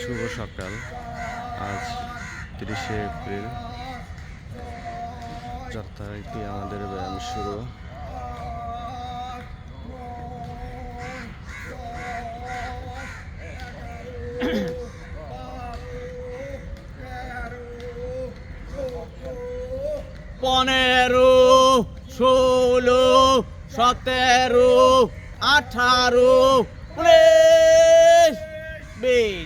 শুভ সকাল। আজ 30শে এপ্রিল, 4 তারিখে আমাদের ব্যায়াম শুরু। পনেরো, 16, 17, 18, 19. B.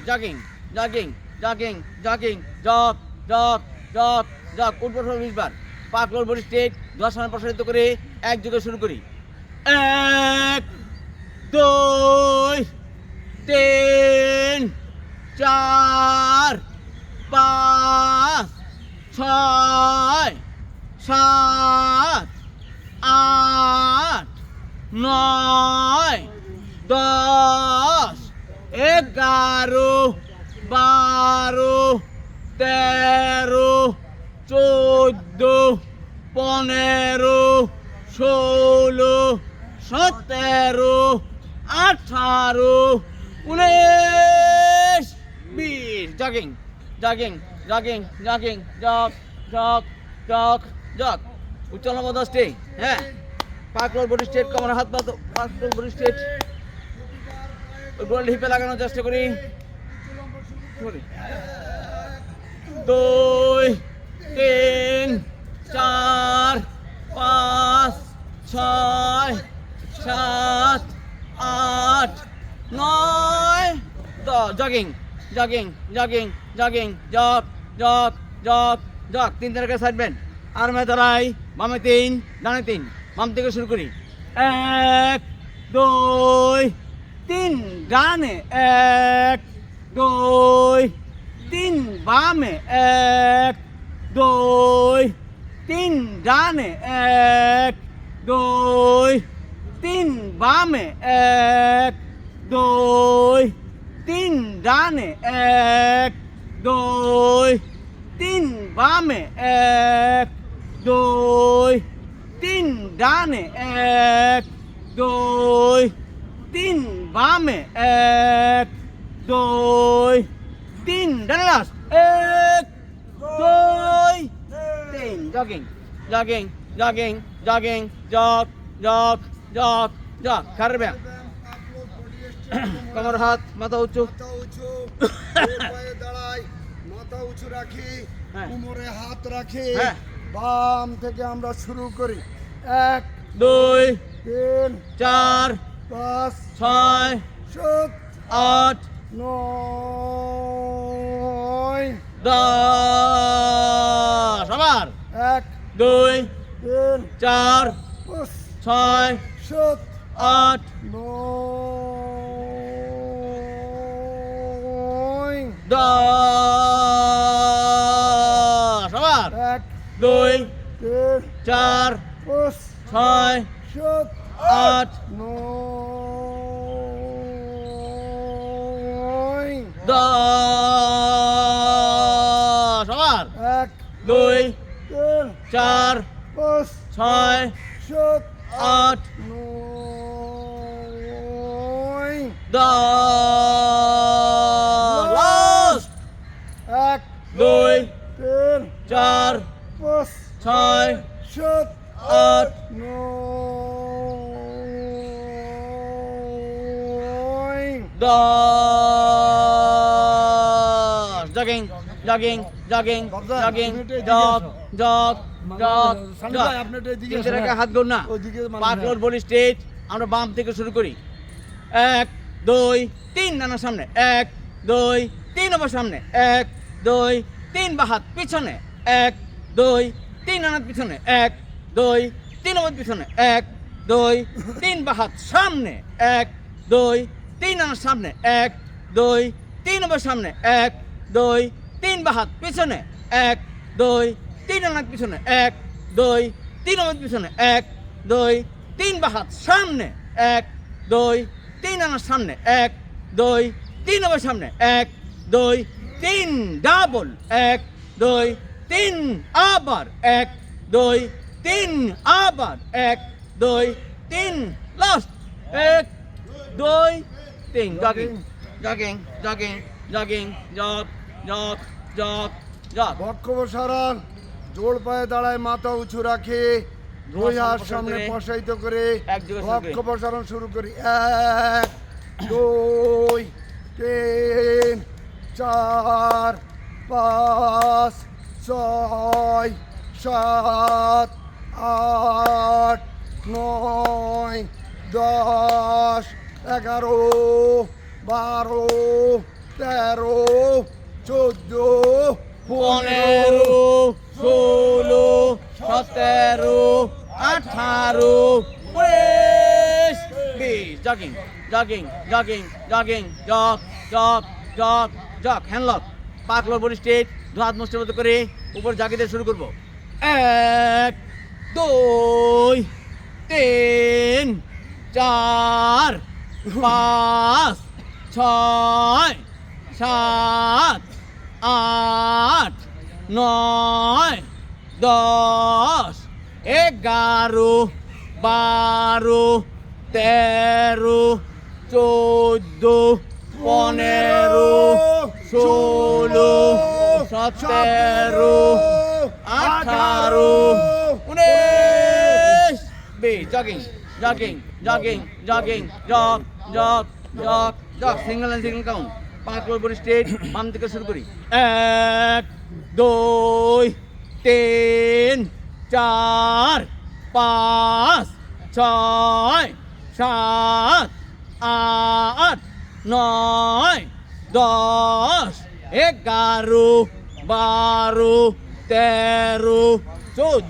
Jogging, jogging, jogging, jogging, jog, jog, jog, jog. উঠবস 20 বার। পা ক্লোজ বডি স্ট্রেট, 10 বার প্রসারিত করে একযোগে শুরু করি। 1, 2, 3, 4, 5, 6, 7, 8, 9, 10, 11, 12, 13, 14, 15, 16, 17, 18, 19, 20. Jogging, jogging, jogging, jogging, jog, jog, jog, jog. উচ্চারণ স্টে, হ্যাঁ। পা ক্লোজ বডি স্ট্রেট, কোমর হাত পা, পা ক্লোজ বডি স্ট্রেট। গোল হিপে লাগানোর চেষ্টা করি। 2, 3, 4, 5, 6, 7, 8, 9, 10. Jogging, jogging, jogging, jogging, jog, jog, jog, jog. 3 তারিখে সাইডবেন। আর মে দাঁড়াই, বামে 3, ডানে 3। বাম থেকে শুরু করি। 1, 2, 3, ডানে 1, 2, 3, বামে 1, 2, 3, ডানে 1, 2, 3, বামে 1, 2, 3, ডানে 1, 2, 3, বামে 1, 2, 3, ডানে 1, 2, 3, বামে 1, 2, 3, ডানে last 1, 2, 3. Jogging, jogging, jogging, jogging, jog, jog, jog, jog. খারাপ ব্যায়াম। কোমর হাত, মাথা উঁচু, পায়ে দাঁড়াই, মাথা উঁচু রাখি, কোমরে হাত রাখি। হ্যাঁ। বাম থেকে আমরা শুরু করি। 1, 2, 3, 4, 5, 6, 7, 8, 9, 10. আবার 1, 2, 3, 4, 5, 6, 7, 8, 9, 10. আবার 1, 2, 3, 4, 5, 6, 7, 8, 9, 10. আবার 1, 2, 3, 4, 5, 6, 7, 8, 9, 10. Last 1, 2, 3, 4, 5, 6, 7, 8, 9, 10. Jogging, jogging, jogging, jogging, jog, jog, jog, jog. 3 তারিখে হাত গোল না, পা ক্লোজ বডি স্ট্রেট। আমরা বাম থেকে শুরু করি। 1, 2, 3, ডানার সামনে 1, 2, 3, আবার সামনে 1, 2, 3, বা হাত পিছনে 1, 2, 3, ডানার পিছনে 1, 2, 3, আবার পিছনে 1, 2, 3, বা হাত সামনে 1, 2, 3, ডানার সামনে 1, 2, 3, আবার সামনে 1, 2, 3, বা হাত পিছনে 1, 2, 3, ডানার পিছনে 1, 2, 3, আবার পিছনে 1, 2, 3, বা হাত সামনে 1, 2, 3, ডানার সামনে 1, 2, 3, আবার সামনে 1, 2, 3, ডাবল 1, 2, 3, আবার 1, 2, 3, আবার 1, 2, 3, last 1, 2, 3. Jogging, jogging, jogging, jogging jog jog jog jug বক্ষ প্রসারণ, জোড় পায়ে দাঁড়ায়, মাথা উঁচু রাখে, দুই হাত সামনে প্রসারিত করে একযোগে শুরু বক্ষ করি। প্রসারণ শুরু করি। 1 2 3 4 5 6 7 8 9 10 11 12 13 14 15 16 17 18 19 20 jogging jogging jogging jogging jog jog jog jog hand lock পাকলোর বডি স্ট্রেট দু হাত মুষ্টির মতো করে উপর জাগিতে শুরু করব 1 2 3 4 5 6 7 8 9 10 11 12 13 14 15 16 17 18 19 20 jogging jogging jogging jogging jog jog jog jog single and single count পাঁচ বডি স্ট্রেট বাম থেকে শুরু করি 1 2 3 4 5 6 7 8 9 10 11 12 13 14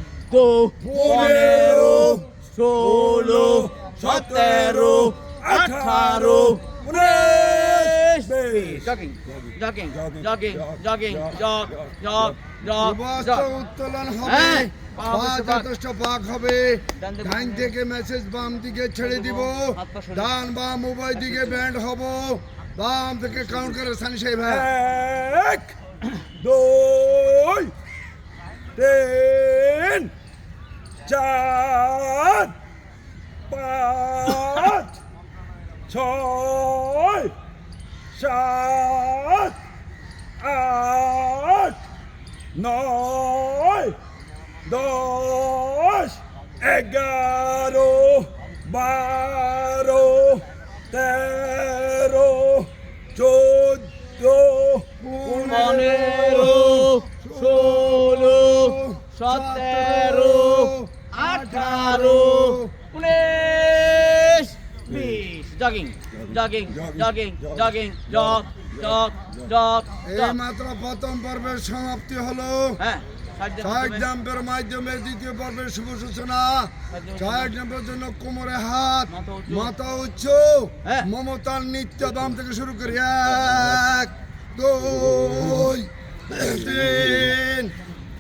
15 16 17 18 jogging jogging jogging jogging jog jog jog উবাস্ত jog উত্তোলন হ্যাঁ, হবে, পা পা অবশ্য পাক। যথেষ্ট পাক হবে। ডান দিকে ডান থেকে মেসেজ বাম দিকে ছেড়ে দিব, হাত পা সরিয়ে। ডান বাম উভয় দিকে ব্যান্ড হব। বাম থেকে কাউন্ট করে সানি সাহেব। 1 2 3 4 5 6 7 8 9 10 11 12 13 14 15 16 17 18 19 20 jogging jogging jogging jogging jog jog jog এই jog মাত্র প্রথম পর্বের সমাপ্তি হলো। হ্যাঁ সাইড জাম্পের মাধ্যমে দ্বিতীয় পর্বের শুভ সূচনা। সাইড জাম্পের জন্য কোমরে হাত, মাথা উচ্চ, হ্যাঁ। মমতার নৃত্য বাম থেকে শুরু করি। 1 2 3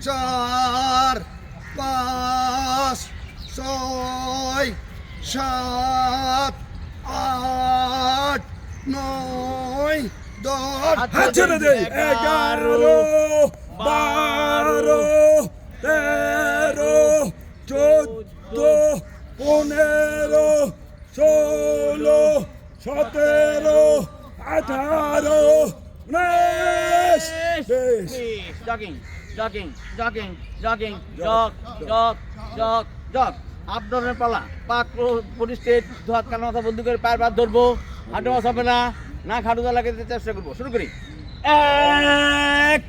4 5 6 7 8 9 10 হাত ছেড়ে দে 11 12 13 14 15 16 17 18 19 jogging jogging jogging jogging jog jog jog jog up ডাউনের পালা পাক বডি স্ট্রেট দু হাত কান মাথা বন্ধ করে পায়ের বাদ ধরবো হাঁটু বাস হবে না না খাটুদা লাগাতে চেষ্টা করবো শুরু করি 1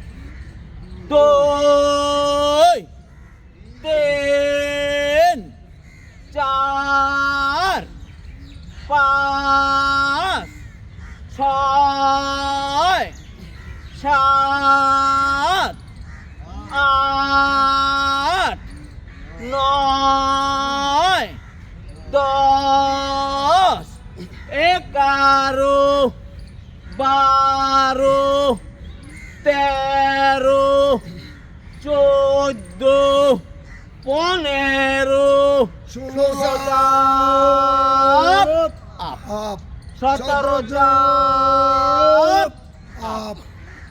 2 3 4 5 6 7 8 9 10 11 12 13 14 15 16 চাপ আপ 17 চাপ আপ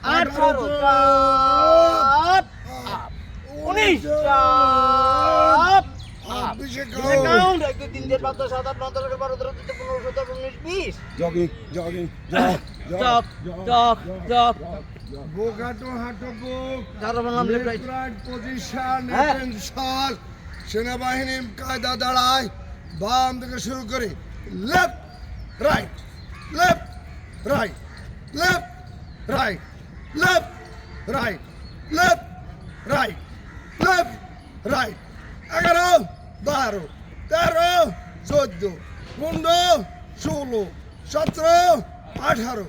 18 চাপ 19 চাপ count 1 2 3 4 5 6 7 8 9 10 11 12 13 14 15 16 17 18 19 20 jogging jogging jog jog jog jog বুক হাঁটো হাঁটো বুক যারা বললাম লেফট রাইট রাইট পজিশন হ্যাঁ। অ্যাটেনশন সেনাবাহিনী কায়দা দাঁড়ায় বাম থেকে শুরু করে left right left right left right left right left right left right 11 12 13 14 15 16 17 18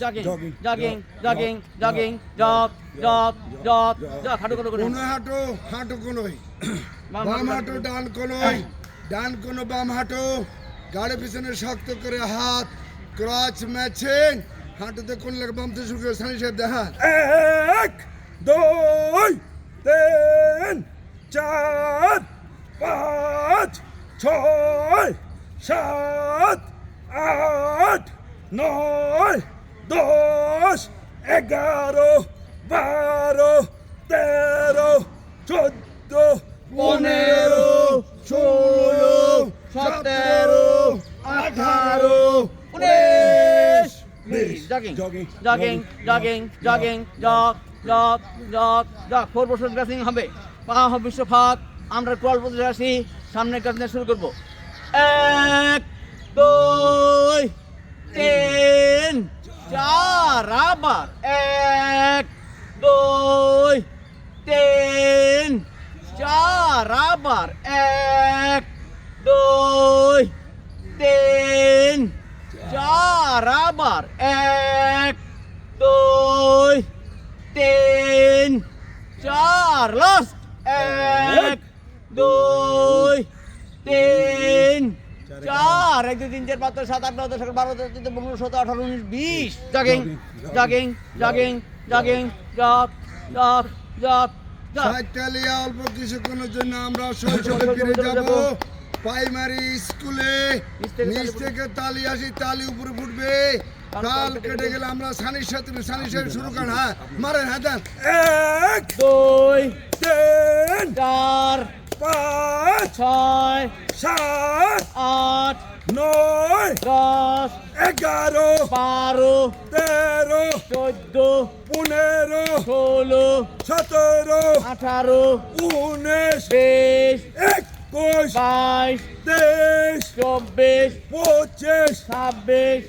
jogging jogging jogging jogging jog jog jog jog হাঁটু করে কোনো হাঁটো হাঁটো কোনোই বাম হাঁটো ডান কোনোই ডান কোনো বাম হাঁটো গাড়ি পিছনে শক্ত করে হাত ক্রচ ম্যাচিং হাঁটুতে কোন লাগে বাম থেকে শুরু করে সানি সাহেব দেখান 1 2 3 4 5 6 7 8 9 10 11 12 13 14 15 16 17 18 19 jogging Jogging. Jogging jogging jogging jog jog jog jug 4% dressing হবে পা হবে বিশ্বভাগ আমরা ক্রল পথে আসি সামনে কাজ শুরু করব 1 2 3 4 আবার 1 2 3 4 আবার 1 2 3 4 আবার 1 2 3 4 last 1 2 3 4 1 2 3 4 5 6 7 8 9 10 11 12 13 15 17 18 19 20 jogging jogging jogging jogging jog jog jog jog সাইকেলিয়া অল্প কিছুক্ষণের জন্য আমরা শৈশবে ফিরে যাব প্রাইমারি স্কুলে নিচ থেকে তালি আসি তালি উপরে ফুটবে তাল কেটে গেলে আমরা সানির সাথে শুরু করেন হ্যাঁ মারেন হ্যাঁ দেন 1 2 3 4 5 6 7 8 9 10 11 12 13 14 15 16 17 18 19 20 21 22 23 24 25 26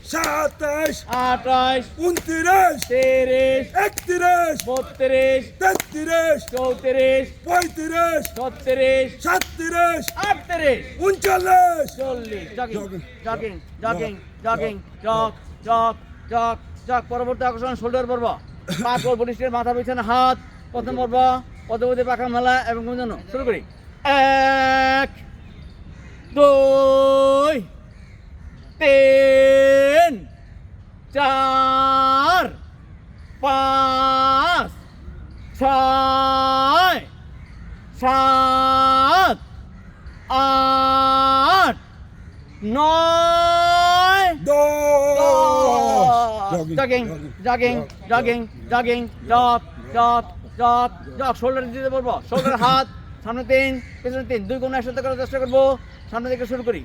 27 28 29 30 31 32 33 34 35 36 37 38 39 40 jogging jogging jogging jogging jog jog jog jug পরবর্তী আকর্ষণ শোল্ডার পর্ব পা কোল বডিস্টের মাথা পিছনে হাত প্রথম পর্ব পদবতী পাখা মেলা এবং গুঞ্জানো শুরু করি 1 2 3 4 5 6 7 8 9 jogging jogging jogging jogging jog jog jog jug shoulder দিতে পারবো শোল্ডার হাত সামনে 3 পেছনে 3 দুই কোণ একসাথে করার চেষ্টা করবো সামনে থেকে শুরু করি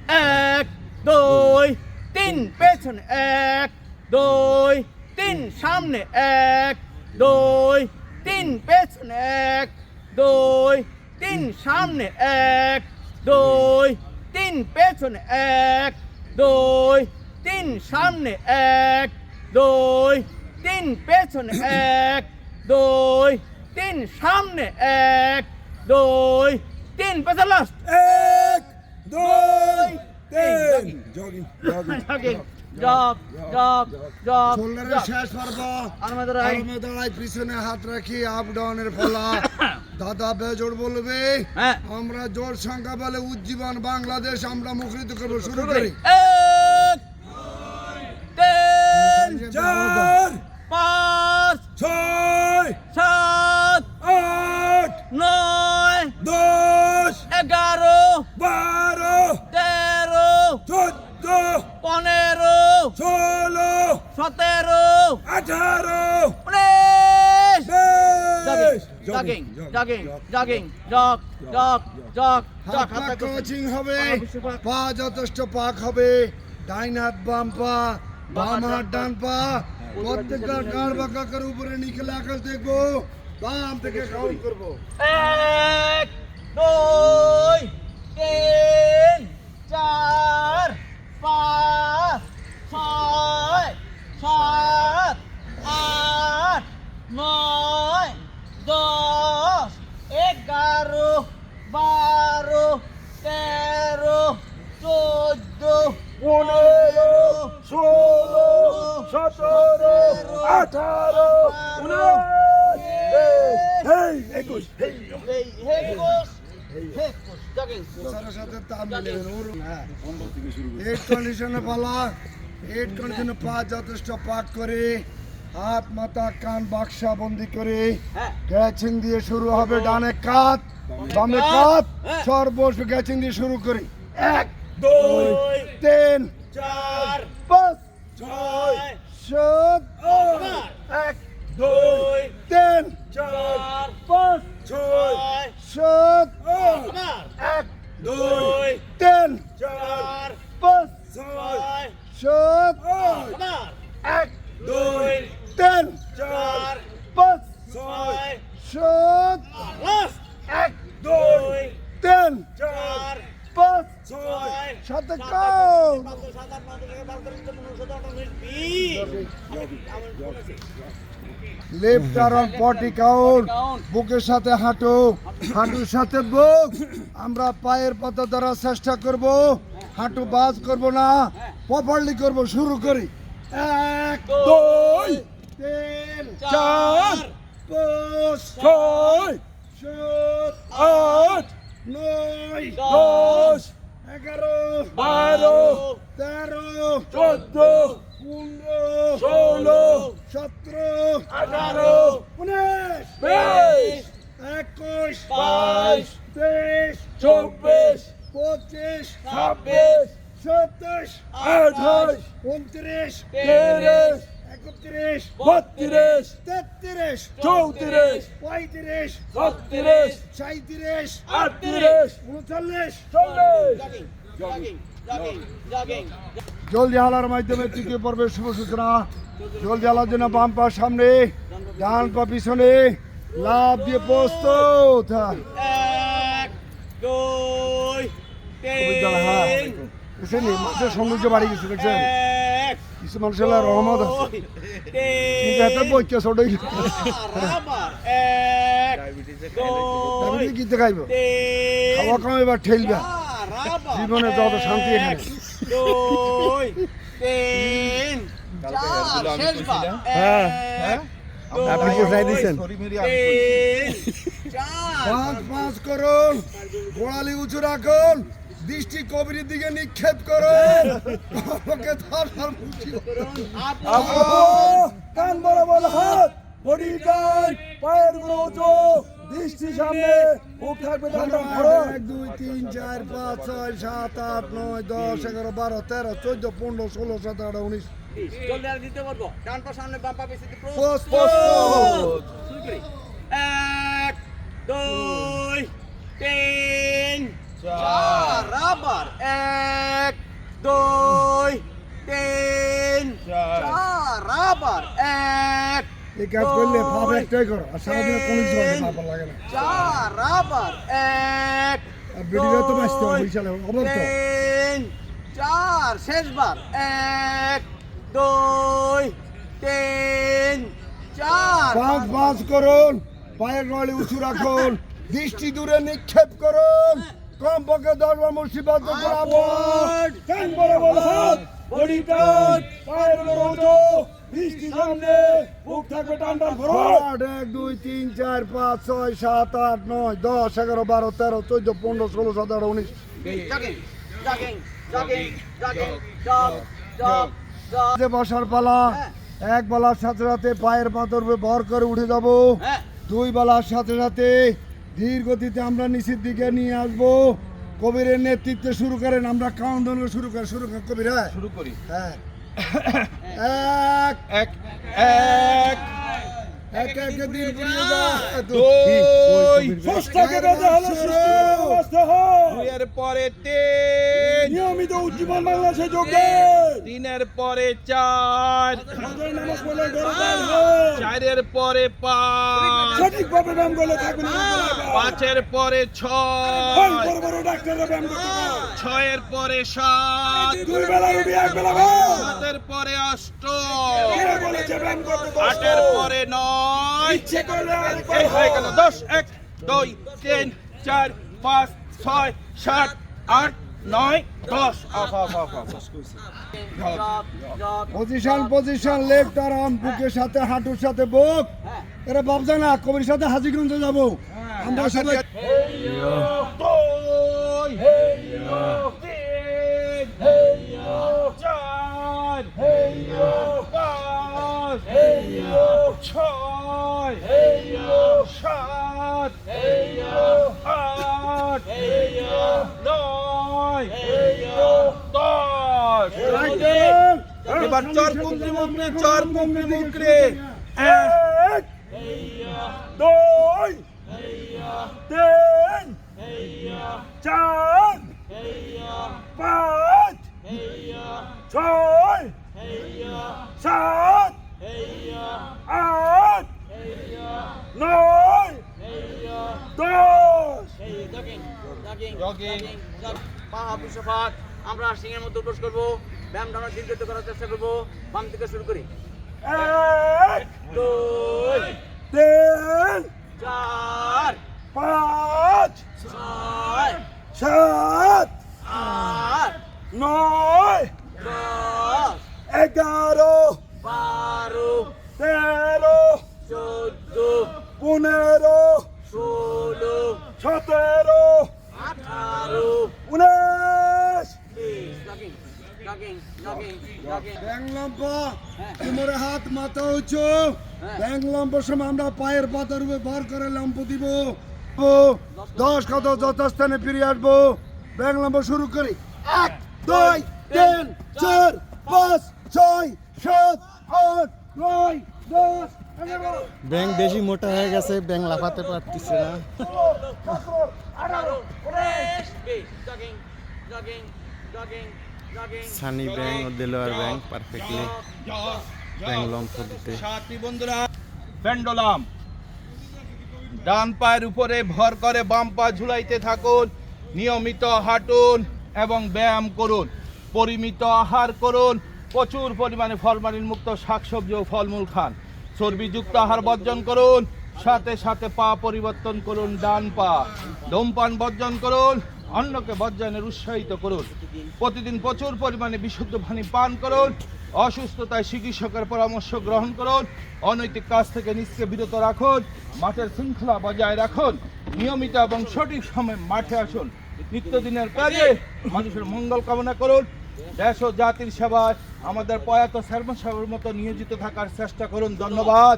1 2 3 পেছনে 1 2 3 সামনে 1 2 3 পেছনে 1 2 3 সামনে 1 2 3 পেছনে 1 2 3 সামনে 1 2 3 পেছনে 1 2 3 সামনে 1 2 3 পেছনে last 1 2 3 jogging jogging jog jog jog শোল্ডারের শেষ পর্ব আর্মে দাঁড়াই আর্মে দাঁড়াই পিছনে হাত রাখি আপ ডাউনের ফলা দাদা বেজোড় বলবে হ্যাঁ আমরা জোর সংখ্যা বলে উজ্জীবন বাংলাদেশ আমরা মুখরিত করবো শুরু করি 1 3 4 5 6 7 8 9 10 11 12 13 14 15 16 17 18 19 jogging jogging jogging jog jog jog jug হাত পা কোচিং হবে পা যথেষ্ট পাক হবে ডাইন হাত বাম পা, বাম হাত ডান পা, প্রত্যেকটা কার বা কাকার উপরে নিখেলে আকাশ দেখবো, বাম থেকে কাউন্ট করবো। 1 2 3 4 5 6 7 8 9 10 11 12 13 14 15 16 17 18 19 প্রচারের সাথে তাল মিলিয়ে দেন। হ্যাঁ। এইট কন্ডিশনে পালা, এইট কন্ডিশনে পা যথেষ্ট পাক করে, হাত মাথা কান বাক্সা বন্দি করে, গ্যাচিং দিয়ে শুরু হবে, ডানে কাত বামে কাত, সর্বস্ব গ্যাচিং দিয়ে শুরু করি। 1 2 3 4 5 6 7 1 2 3 4 5 6 7 1 2 3 4 5 6 7 1 2 3 4 5 6 7 1 2 3 4 5 6 সাথে কাউন্ট। লেফট আর্ম পটি কাউন্ট, বুকের সাথে হাঁটু, হাঁটুর সাথে বুক। আমরা পায়ের পাতা দ্বারা চেষ্টা করব, হাঁটু বাজ করব না, প্রপারলি করব। শুরু করি। 1 2 3 4 5 6 7 8 9 10 11 12 13 14 15 16 17 18 19 20 21 22 23 24 25 26 27 28 29 30 31 32 33 34 35 36 37 38 39 40 জলদি হালার মাধ্যমে তৃতীয় পর্বের শুভ সূচনা। জলদি হালার জন্য বাম পা সামনে, ডান পা পিছনে, লাভ দিয়ে প্রস্তুত। 1 2 3 বুঝছেন, মানুষের সৌন্দর্য বাড়ি গেছে, দেখছেন 1 কিছু মানুষের রহমত আছে, কিন্তু এত বইকে ছোট গীতে খাইব, খাওয়া কম এবার ঠেলবা, জীবনে যত শান্তি এখানে। আপনি কোথায় দিচ্ছেন? পাঁচ পাঁচ করুন, গোড়ালি উঁচু রাখুন, দৃষ্টি কবিরের দিকে নিক্ষেপ করুন, আমাকে ধরার মুক্তি করুন। কান বরাবর হাত, বডি টাইট, পায়ের গুলো উঁচু, দৃষ্টি সামনে, মুখ থাকবে ডান্ডা ধরো। 1 2 3 4 5 6 7 8 9 10 11 12 13 14 15 16 17 18 19 জলদি আর দিতে পারবো। ডান পা সামনে, বাম পা পিছনে। প্রস্তুত। শুরু করি। 1 2 3 4 আবার 1 2 3 4 আবার 1 এই কাজ করলে ভাব একটাই করো, আর সারাদিনে কোনো কিছু হবে না, ভালো লাগে না। 4 আবার 1 আর ভিডিও তো বাঁচতে হবে, বিশাল অবস্থা। 3 4 শেষবার 1 2 3 4 পাঁচ পাঁচ করুন, পায়ের নড়ি উঁচু রাখুন, দৃষ্টি দূরে নিক্ষেপ করুন, কমপক্ষে 10 বার মুসিবত করাবো। কান বরাবর হাত, বডি টাইট, পায়ের গুলো উঁচু, দৃষ্টি সামনে, মুখ থাকবে ডান্ডা ধরো। 1 2 3 4 5 6 7 8 9 10 11 12 13 14 15 16 17 18 19 jogging jogging jogging jogging jog jog jug যে বসার পালা। এক বেলার সাথে সাথে পায়ের পাথর ভর করে উঠে যাব, হ্যাঁ 2 বেলার সাথে সাথে ধীর গতিতে আমরা নিচের দিকে নিয়ে আসবো। কবিরের নেতৃত্বে শুরু করেন, আমরা কাউন্টডাউন শুরু করেন কবির। হ্যাঁ শুরু করি। হ্যাঁ 1 এক এক এক এক দিন পুড়িয়ে যায়। ষষ্ঠকে বেঁধে হলো সৃষ্টির অবস্থা হয়। দুইয়ের পরে তিন, নিয়মিত উজ্জীবন বাংলাদেশে যোগ দেন। তিনের পরে চার, ফজর নামাজ পড়লে গরদান হয়। চারের পরে পাঁচ, সঠিকভাবে ব্যায়াম করলে থাকবেন ইনশাআল্লাহ। পাঁচের পরে হয়, ছয়, বড় বড় ডাক্তাররা ব্যায়াম করতে পারে। ছয়ের পরে সাত, দুই বেলা রুটি এক বেলা ভাত। সাতের পরে অষ্ট, কে বলেছে ব্যায়াম করতে কষ্ট? আটের পরে নয়, ইচ্ছে করলে আরেকবার এই হয়ে গেল হয়। 10, 1, 2, 3, 4, 5, 6, 7, 8, 9, 10 পজিশন লেফট আর্ম বুকের সাথে হাঁটুর সাথে বুক। এরা ভাবছে না কবির সাথে হাজিগঞ্জে যাব আমরা সবাই। দুই, তিন, চার, পাঁচ, ছয়, সাত, আট, নয়, 10। এবার চর কুমড়ি মুকড়ি, চর কুমড়ি মুকড়ি। এক, দুই, তিন, চার, পাঁচ, ছয়, সাত, আট, নয়, 10। আমরা সিংহের মধ্যে প্রবেশ করবো, ব্যায়াম ডানা দীর্ঘিত করার চেষ্টা করবো। বাম থেকে শুরু করি। এক, 2, তিন, 4, পাঁচ, 6, সাত, 8, নয়, 10, 11, 12, 13, 14, 15, 16, 17, 18, 19। 20। Jogging. ব্যাং লম্বা কোমরে হাত মাথা উঁচু। ব্যাং লম্বার সময় আমরা পায়ের পাতার উপরে ভর করে লম্ব দিব। 10 কত যথাস্থানে ফিরে আসবো। ব্যাং লম্বা শুরু করি। 1, 2, 3, 4, 5, 6, 7, 8, 9, 10, 11। ব্যাং বেশি মোটা হয়ে গেছে, ব্যাং লাফাতে পারতেছে না। 18, 19, 20। Jogging. সানি ব্যাং ও দেলোয়ার ব্যাং পারফেক্টলি ব্যাং লম্ব দিতে। সাথী বন্ধুরা, পেন্ডুলাম ডান পায়ের উপরে ভর করে বাম পা ঝুলাইতে থাকুন। নিয়মিত হাঁটুন এবং ব্যায়াম করুন। পরিমিত আহার করুন। প্রচুর পরিমাণে ফরমালিন মুক্ত শাকসবজি ও ফলমূল খান। চর্বিযুক্ত আহার বর্জন করুন। সাথে সাথে পা পরিবর্তন করুন, ডান পা। ধূমপান বর্জন করুন। অন্যকে বর্জনের উৎসাহিত করুন। প্রতিদিন প্রচুর পরিমাণে বিশুদ্ধ পানি পান করুন। অসুস্থতায় চিকিৎসকের পরামর্শ গ্রহণ করুন। অনৈতিক কাজ থেকে নিজকে বিরত রাখুন। মাঠের শৃঙ্খলা বজায় রাখুন। নিয়মিত এবং সঠিক সময়ে মাঠে আসুন। নিত্যদিনের কাজে মানুষের মঙ্গল কামনা করুন। দেশ ও জাতির সেবায় আমাদের প্রয়াত সার্মন সাহেবের মতো নিয়োজিত থাকার চেষ্টা করুন। ধন্যবাদ।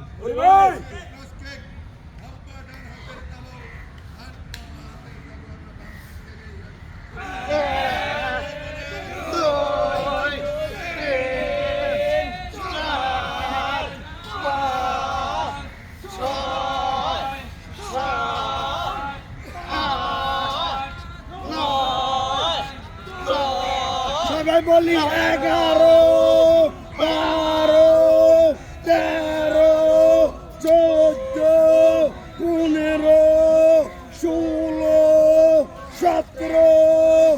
সবাই বলি 11, 12, 13, 14, 15, 16, 17,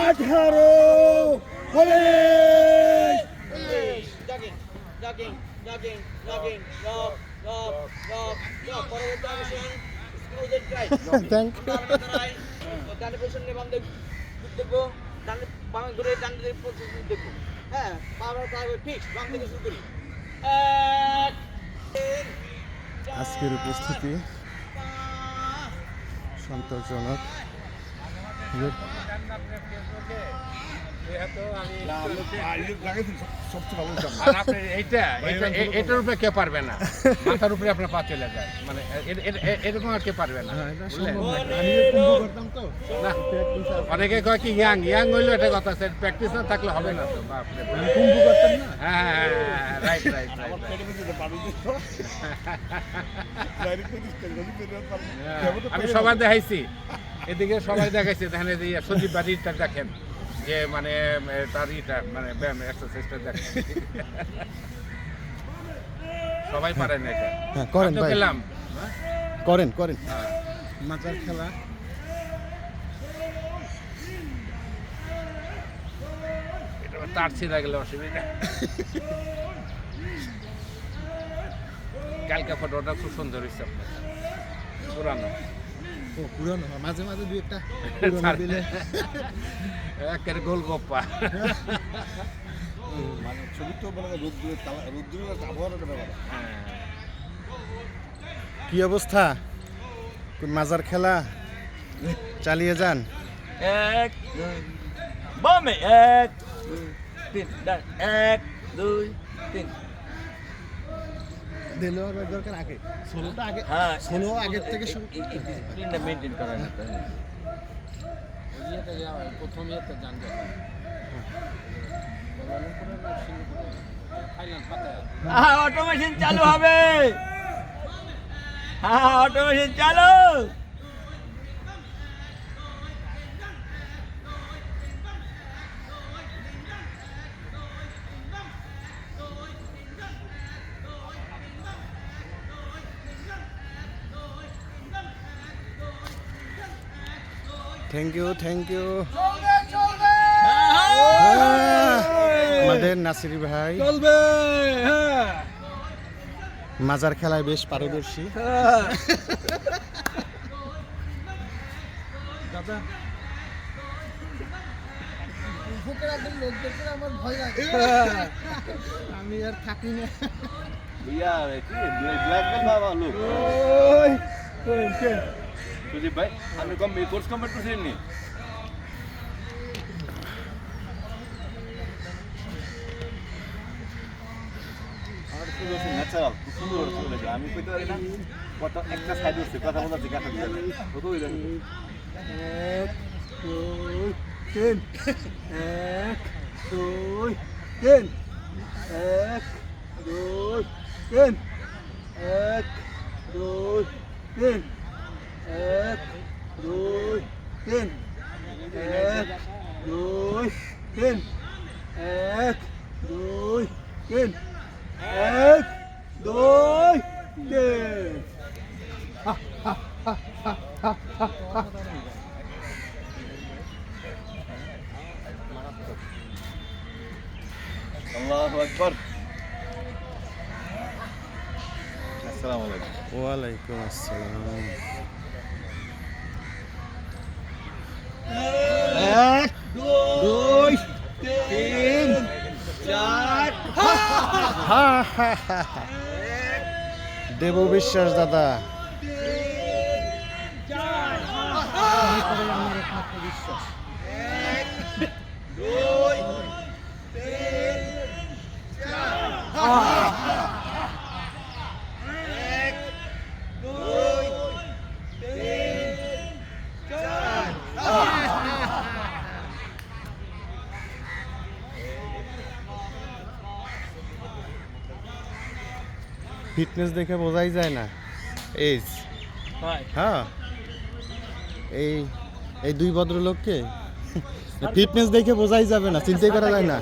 18, 19। Jogging. পরবর্তী অংশে স্ক্রুদের ট্রাই। Thank you. ডানে পজিশন নিয়ে বাম দেখবো, ডানে বামে ঘুরে ডানে পজিশন দেখবো। হ্যাঁ, ঠিক বাম থেকে শুরু করি। 1, 3, আজকের উপস্থিতি 5, সন্তোষজনক। আর আপনি এটার উপরে কে পারবে না, মাথার উপরে আপনার পা চলে যায়, মানে এরকম আর কে পারবে না, বুঝলেন? না, অনেকে কয় কি ইয়াং হইলো, এটা কথা আছে, প্র্যাকটিস না থাকলে হবে না তো। বাপরে, কুম্ভু করতেন না? হ্যাঁ, রাইট। আমি সবাই দেখাইছি, এদিকে সবাই দেখাইছি, দেখেন এই যে সজীব বাড়িটা দেখেন, যে মানে তার ইটা মানে ব্যায়াম এক্সারসাইজটা দেখেন, সবাই পারেন এটা। হ্যাঁ, করেন আপনিও ভাই। গেলাম, করেন হ্যাঁ। মাজার খেলা। এটা তার ছিঁড়া গেলে অসুবিধা। কালকে ফটোটা খুব সুন্দর হয়েছে আপনার, পুরানো। পুরানো মাঝে মাঝে দুই একটা একের গোল গোপ্পা। মানে ছবি তো মানে রোদ্দুরের আবহাওয়াটা ব্যাপার। কি অবস্থা? কোন মাজার খেলা চালিয়ে যান। এক বামে, 1 2 3 ডান, 1 2 3। দেলোয়ার ভাই দরকার আগে, সোলোটা আগে, হ্যাঁ, সোলো আগের থেকে শুরু। ডিসিপ্লিনটা মেইনটেইন করা যেতে হবে। প্রথম ইয়েতে যান অটোমেশন চালু হবে। হ্যাঁ, অটোমেশন চালু। থ্যাংক ইউ আমাদের নাসির ভাই চলবে, হ্যাঁ। মাজার খেলায় বেশ পারদর্শী। আমি আর থাকি না। সুদীপ ভাই, আপনি কোর্স কমপ্লিট করছেন নি? আমার ফুল হচ্ছে ন্যাচারাল, খুব সুন্দর ফুল হয়েছে। আমি কইতে পারি না কত একটা সাইড হচ্ছে, কথা বলতে কাটা দিতে কত হয়ে যাবে। 1 2 3 1 2 3 1 2 3 1 2 3 1 2 3 1 2 3 1 2 3 1 2 3। আল্লাহু আকবার। আসসালামু আলাইকুম। ওয়ালাইকুম আসসালাম। 1 2 3 4। দেব বিশ্বাস দাদা। ফিটনেস দেখে বোঝাই যায় না এজ। হ্যাঁ, এই দুই ভদ্রলোককে ফিটনেস দেখে বোঝাই যাবে না, চিন্তাই করা যায় না।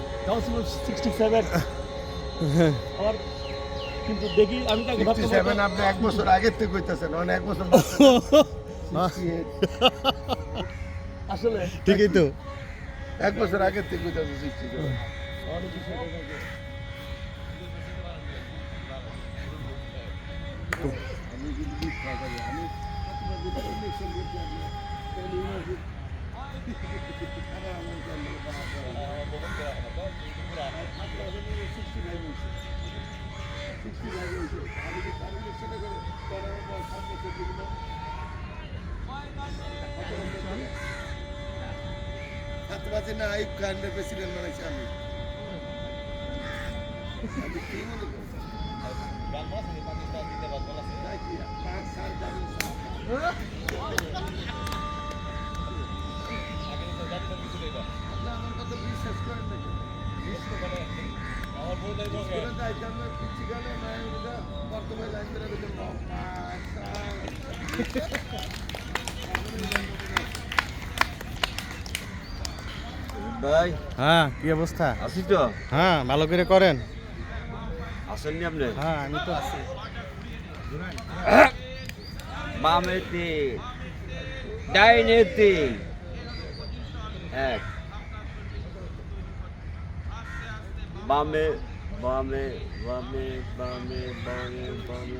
67 আর কিন্তু দেখি আমি তাকে ভাবতে 67 আপনি 1 বছর আগের থেকে কইতাছেন, মানে 1 বছর আসলে ঠিকই তো। 1 বছর আগের থেকে কইতাছেন 67। আমি কিন্তু বিশ্বাস করি, আমি ইলেকশন করছি, খাতে পাচ্ছি না, আইব খানের প্রেসিডেন্ট বানাইছি আমি। আমি কি মনে করি? তাই কি? পাঁচ, সাত, জানি না। আপনি আমার কথা বিশ্বাস করেন নাকি? বিশ্বাস করে তাই তো আমরা পিচ্ছি গানে মায়ের ওটা বর্তমানে লাইন ধরে দিতে পাঁচ, সাত। ভাই হ্যাঁ কি অবস্থা? আছি তো, হ্যাঁ ভালো করে করেন। আসেননি আপনি? হ্যাঁ আমি তো আছি। বামে 3, ডাইনে 3, 1, বামে বামে বামে বামে বামে বামে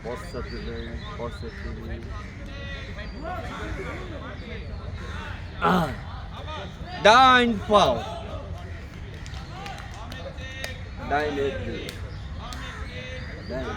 পশ্চাতে যাই, পশ্চাতে যাই। ডাইন পাও, ডাইনে 3, ডাইন।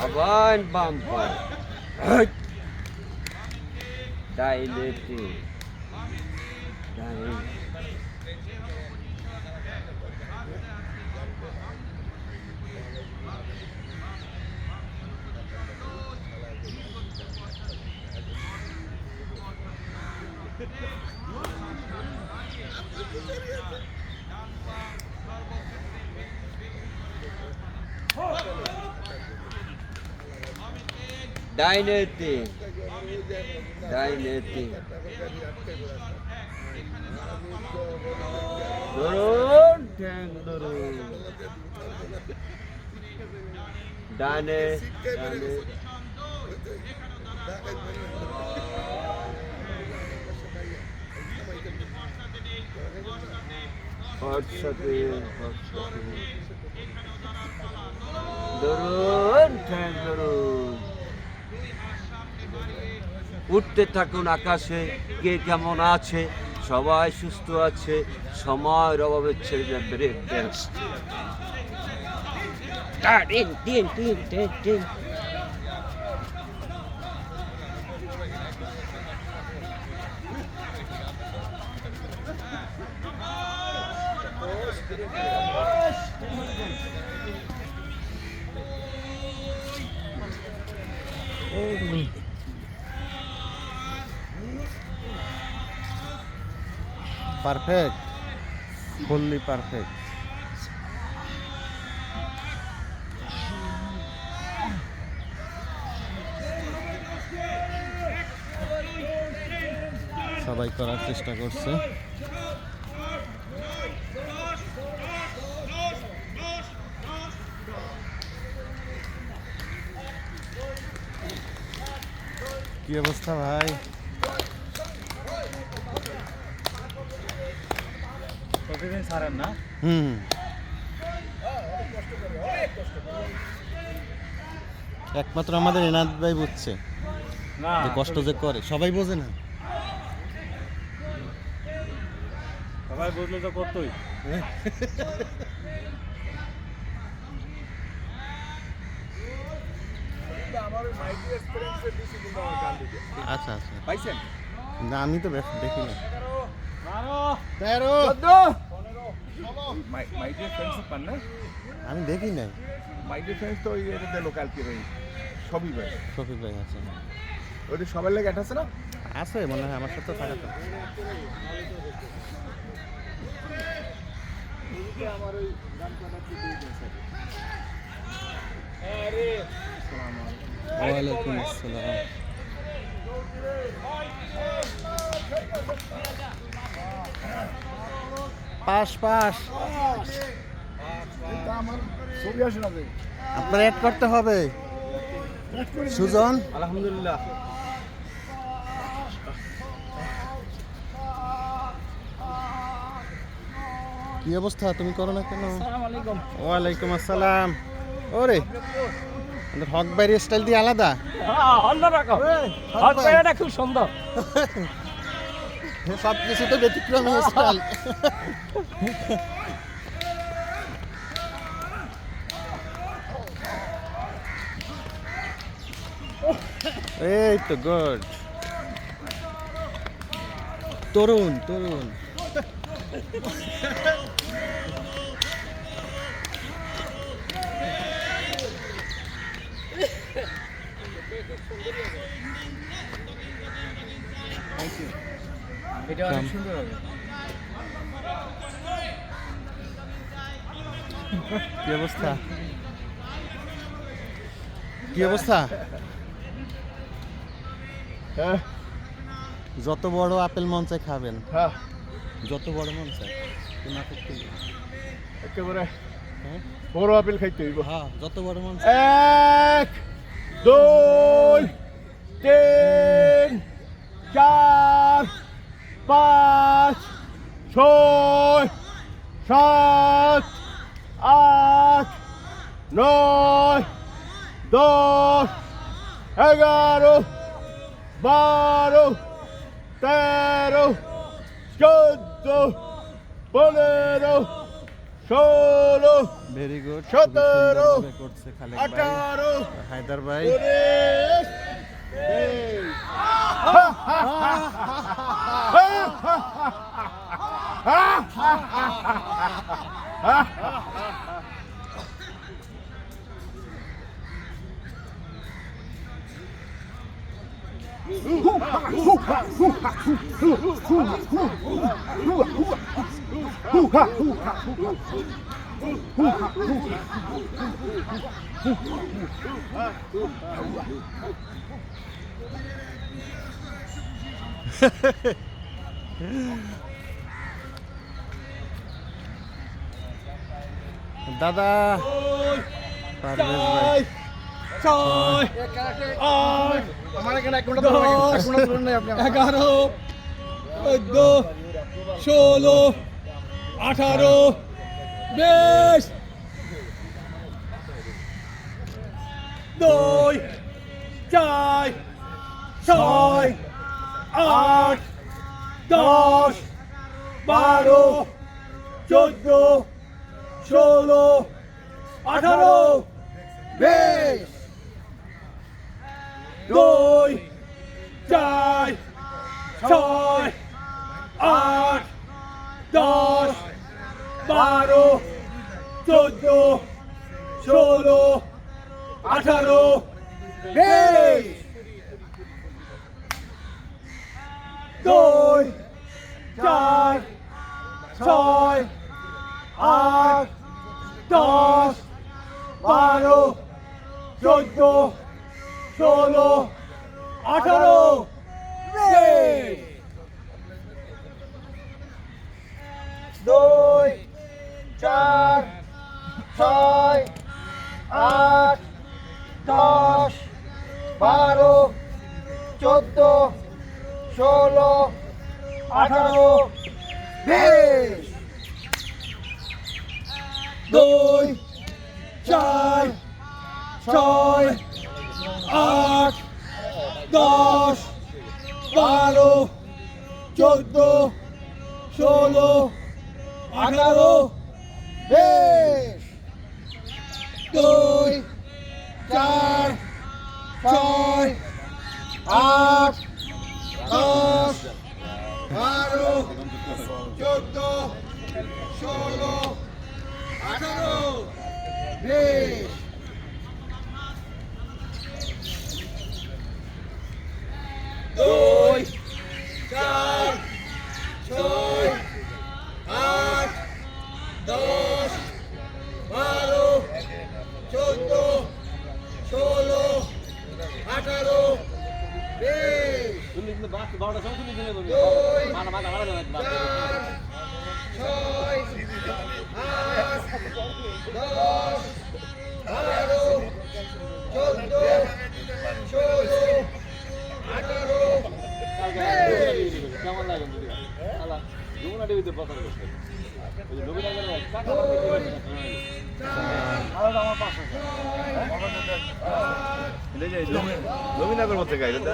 আবার বাম পাও, ডাইনে 3, ডাইন। ডাইনে 3, ডাইনে 3। ধরুন, ঠ্যাং ধরুন। ডানে, ডানে। পশ্চাতে, পশ্চাতে। ধরুন, ঠ্যাং ধরুন। উঠতে থাকুন আকাশে, কে কেমন আছে, সবাই সুস্থ আছে, সময়ের অভাবে ছেড়ে যায় ব্রেক ড্যান্স। টিন টিন টিন টিন টিন। Perfect, fully perfect. সবাই করার চেষ্টা করছে। কি অবস্থা ভাই? প্রতিদিন ছাড়েন না? একমাত্র আমাদের এনাদ ভাই বুঝছে না, যে কষ্ট যে করে, সবাই বোঝে না। সবাই বুঝলে তো করতোই। আচ্ছা আচ্ছা, পাইছেন? না আমি তো দেখি না। 13 মাই ডিয়ার ফ্রেন্ডস পান না? আমি দেখি নাই। মাই ডিয়ার ফ্রেন্ডস তো ওই এটা লোকাল কি ভাই সবই ভাই শফিক ভাই আছে? ওইটা সবার লাগে এটা আছে না? আছে মনে হয়, আমার সাথে থাকা তো। আমার ওই গান কাটাচ্ছি ওয়ালাইকুম আসসালাম। পাস পাস, আমার ছবি আসে না ভাই। আপনার অ্যাড করতে হবে। সুজন, আলহামদুলিল্লাহ। কি অবস্থা? তুমি করো না কেন? ওয়ালাইকুম আসসালাম। ওরে আমাদের হক বাইরের স্টাইল দিয়ে আলাদা। অন্যরকম হক পায়রাটা খুব সুন্দর। সব কিছু তো ব্যতিক্রমী স্টাইল। এই তো গুড। তরুণ তরুণ। এটা অনেক সুন্দর হবে। কি অবস্থা? কি অবস্থা? হ্যাঁ যত বড় আপেল মন চায় খাবেন, হ্যাঁ যত বড় মন চায়। কোন আপেল খাবেন? একেবারে হ্যাঁ বড় আপেল খাইতে হইব। হ্যাঁ, যত বড় মন চায়। 1 2 3 4 5 6 7 8 9 10 11 12 13 14 15 16 ভেরি গুড। 17 করছে খালেক ভাই, 18 হায়দার ভাই। 19 দাদা পারভেজ ভাই। আমার এখানে 1 ঘন্টা ধরে 1 ঘন্টা ধরে নাই আপনি। 11 14 16 18 20 2 4 6 8 10 12 14 16 18 20 2 4 6 8 10 12 14 16 18 20 2 4 6 8 10 12 14 16 18 20 2 4 6 8 10 12 14 16 18 20 2 4 6 8 10 12 14 16 18 20 2 4 6 8 10 12 14 16 18 20 2 4 6 8 10 12 14 16 18 20 2 4 6 8 10 নবীনগর মধ্যে গাইলে তা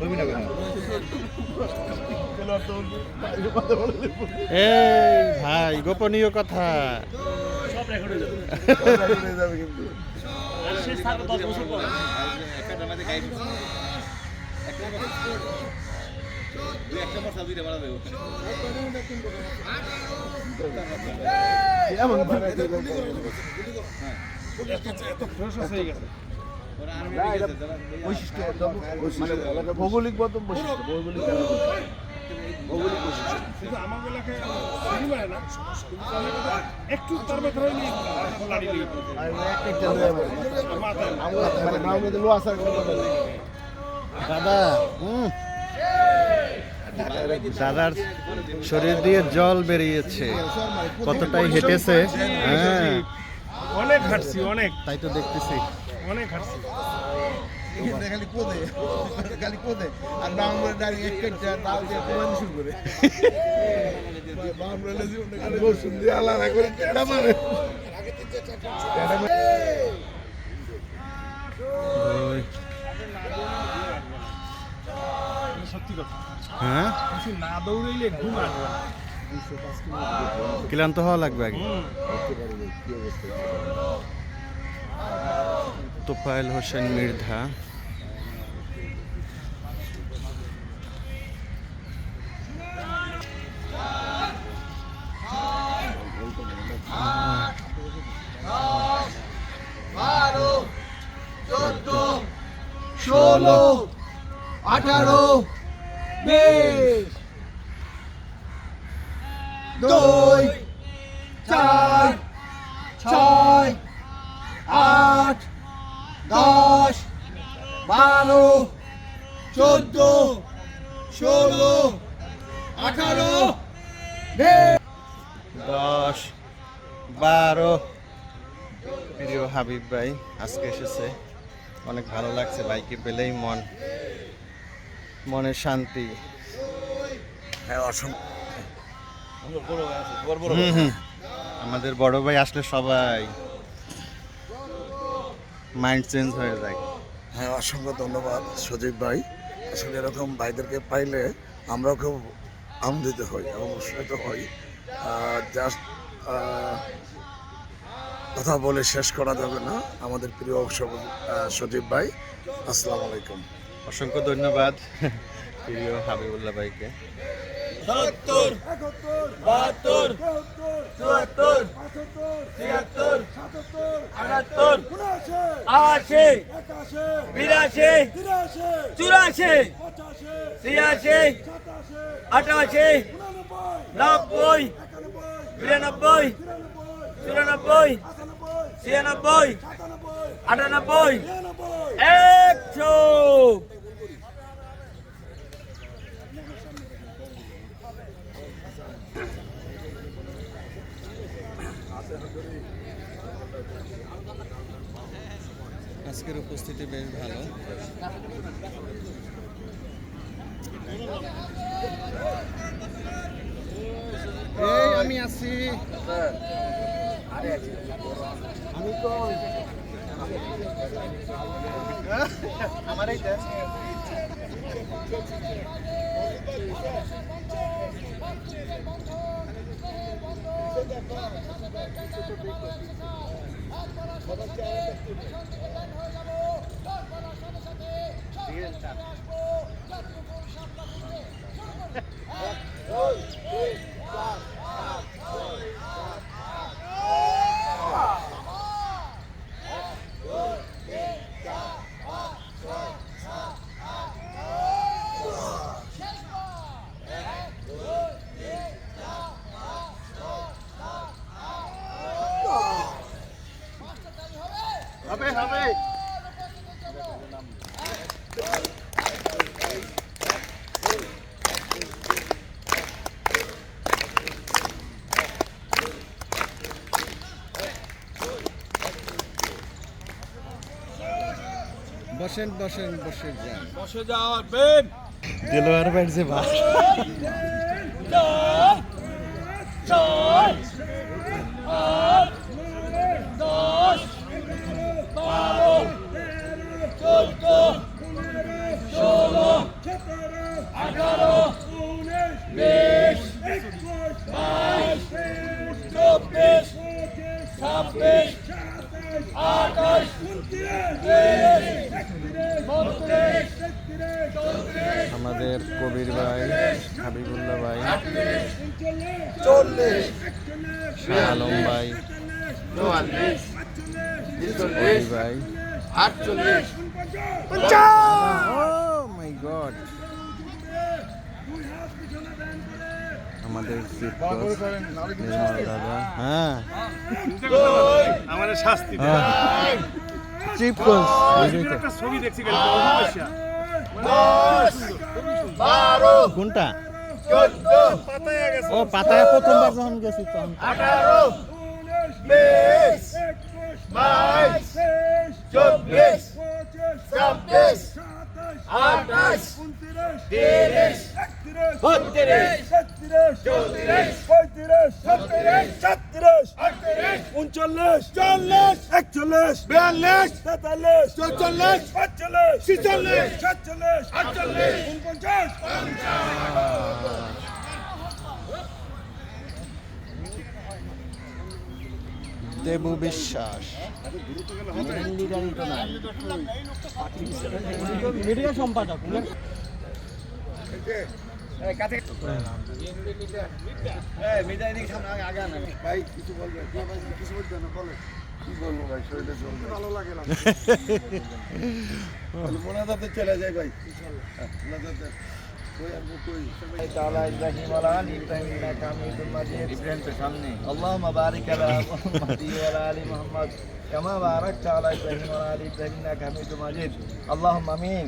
নবীনগর এই ভাই গোপনীয় কথা। ভৌগোলিক বৈশিষ্ট্য ভৌগোলিক দাদা দাদার শরীর দিয়ে জল বেরিয়েছে, কতটাই হেঁটেছে। হ্যাঁ অনেক হাঁটছি, অনেক, তাই তো দেখতেছি। অনেক হাঁটছি। খালি কোদে আর বামরা ডাইরেক্ট এক কেটে দাও দিয়ে কোমানি শুরু করে বামরা জীবনে খালি বসুন দিয়ে আলাদা করে কেডা মারে সত্যি কথা, হ্যাঁ না দৌড়াইলে ঘুম আসবে। ক্লান্ত হওয়া লাগবে আগে। তোফায়েল হোসেন মৃধা ষোলো, 18, 20, 2, 4, 6, 8, 10, 12, 14, 16, 18, 20। 10, 12। প্রিয় হাবিব ভাই আজকে এসেছে, অনেক ভালো লাগছে। ভাইকে পেলেই মনের শান্তি। আমাদের বড় ভাই আসলে সবাই মাইন্ড চেঞ্জ হয়ে যায়। হ্যাঁ, অসংখ্য ধন্যবাদ সজীব ভাই। আসলে এরকম ভাইদেরকে পাইলে আমরাও খুব আনন্দিত হই এবং উৎসাহিত হই। জাস্ট কথা বলে শেষ করা যাবে না। আমাদের প্রিয় সজীব ভাই, আসসালামু আলাইকুম। অসংখ্য ধন্যবাদ প্রিয় হাবিবুল্লাহ ভাইকে। 70, 72, 74, 76, 78, 80, 82, 84, 86, 88, 90, 92, 93, 96, 98, 100। আজকের উপস্থিতি বেশ ভালো। এই আমি আছি। আমি তো আমারই দেশ। বসেন বসেন বসে যান, বসে যাওয়ার বেন দেলোয়ার ভাইয়ের যে ভাই আমাদের কবির ভাই, হাবিবুল্লাহ ভাই, শাহ আলম ভাই, কবির ভাই। Oh my God! আমাদের চিফ কোচ নির্মল দাদা, হ্যাঁ আমাদের শাস্তি চিফ কোচ একটা ছবি দেখছি কোনটা? পাতায় গেছে ও পাতায় প্রথমবার যখন গেছি তখন 18 20 22 24 26 28 30 32 34 39 40 41 42 43 44 45 46 46 48 দেবু বিশ্বাস। মিডিয়া সম্পাদক ভাই কিছু বলবেন কিছু বলবেন না বলেন কি বলবো ভাই শরীরে চলবে ভালো লাগে না মোনাজাতে চলে যায় ভাই মোনাজাতে কই আর কই تعالى إبراهيم وعلى آل إبراهيم إنك حميد مجيد اللهم بارك على محمد وعلى آل محمد كما باركت على إبراهيم وعلى آل إبراهيم إنك حميد مجيد اللهم آمين